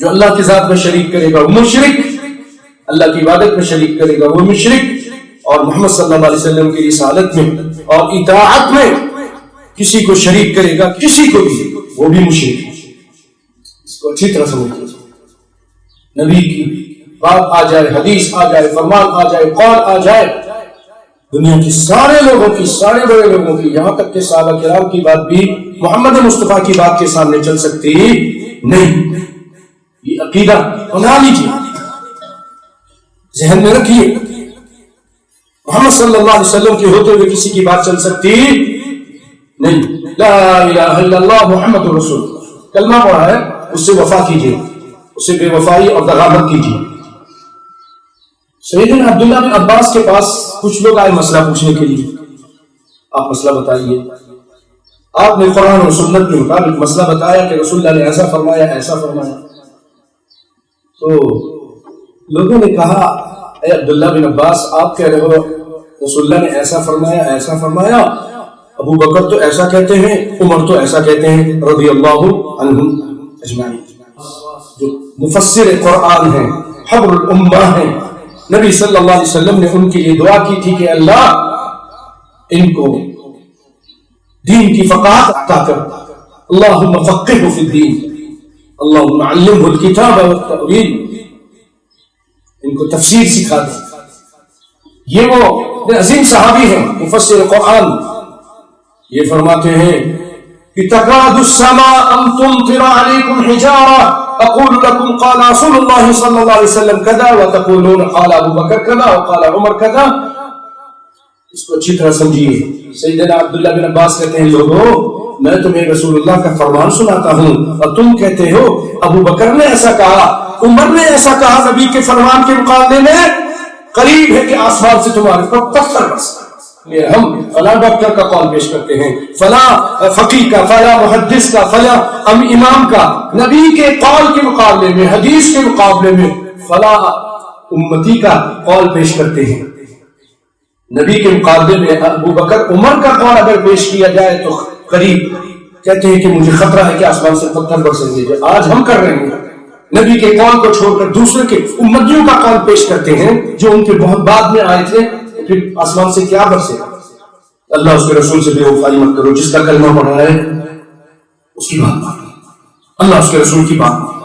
جو اللہ کی ذات میں شریک کرے گا وہ مشرک، اللہ کی عبادت میں شریک کرے گا وہ مشرک، اور محمد صلی اللہ علیہ وسلم کی رسالت میں اور اطاعت میں کسی کو شریک کرے گا، کسی کو بھی، وہ بھی مشرک ہے۔ اس کو اچھی طرح سمجھتے ہیں۔ نبی کی بات آ جائے، حدیث آ جائے، فرمان آ جائے، قول آ جائے، دنیا کی سارے لوگوں کی، سارے بڑے لوگوں کی، یہاں تک کہ صحابہ کرام کی بات بھی محمد مصطفیٰ کی بات کے سامنے چل سکتی نہیں۔ یہ عقیدہ بنا لیجیے، ذہن میں رکھیے، محمد صلی اللہ علیہ وسلم کے ہوتے ہوئے کسی کی بات چل سکتی نہیں۔ لا الہ الا اللہ محمد رسول اللہ، کلمہ پڑھا ہے، اس سے وفا کیجیے، اس سے بے وفائی اور دغا مت کیجیے۔ سیدنا عبداللہ بن عباس کے پاس کچھ لوگ آئے مسئلہ پوچھنے کے لیے، آپ مسئلہ بتائیے۔ آپ نے قرآن اور سنت کے مطابق مسئلہ بتایا کہ رسول اللہ نے ایسا فرمایا، ایسا فرمایا۔ تو لوگوں نے کہا، اے عبداللہ بن عباس، آپ کہہ رہے ہو رسول اللہ نے ایسا فرمایا، ایسا فرمایا، ابو بکر تو ایسا کہتے ہیں، عمر تو ایسا کہتے ہیں، رضی اللہ عنہم اجمعین۔ جو مفسر قرآن ہیں، حبر الامہ ہیں، نبی صلی اللہ علیہ وسلم نے ان کے لیے دعا کی تھی کہ اللہ ان کو دین کی فقاہت عطا کر، اللہم فقہہ فی الدین، اللہم علمہ الکتاب والتأویل، ان کو تفسیر سکھا دے۔ یہ وہ عظیم صحابی ہیں، مفسر قرآن، یہ فرماتے ہیں کہ تکاد السماء ان تمطر علیکم حجارہ اقول لکم قال رسول اللہ صلی اللہ علیہ وسلم کذا وتقولون قال ابو بکر کذا وقال عمر کذا۔ اس کو اچھی طرح سمجھیے۔ سیدنا عبداللہ بن عباس کہتے ہیں، لوگوں میں تمہیں رسول اللہ کا فرمان سناتا ہوں اور تم کہتے ہو ابو بکر نے ایسا کہا، عمر نے ایسا کہا، نبی کے فرمان کے مقابلے میں قریب ہے کہ آسمان سے تمہارے پر پتھر برسے۔ ہم فلاں ڈاکٹر کا قول پیش کرتے ہیں، فلاں فقیہ کا، فلاں محدث کا، فلاں امام کا، نبی کے قول کے مقابلے میں، حدیث کے مقابلے میں فلاں امتی کا قول پیش کرتے ہیں۔ نبی کے مقابلے میں ابو بکر عمر کا قول اگر پیش کیا جائے تو قریب کہتے ہیں کہ مجھے خطرہ ہے کہ آسمان سے پتھر برسیں گے۔ آج ہم کر رہے ہیں، نبی کے قول کو چھوڑ کر دوسرے کے امتیوں کا قول پیش کرتے ہیں جو ان کے بہت بعد میں آئے تھے، پھر آسمان سے کیا برسے؟ اللہ اس کے رسول سے بے وفائی مت کرو، جس کا کلمہ پڑھا ہے اس کی بات مانو، اللہ اس کے رسول کی بات مانو۔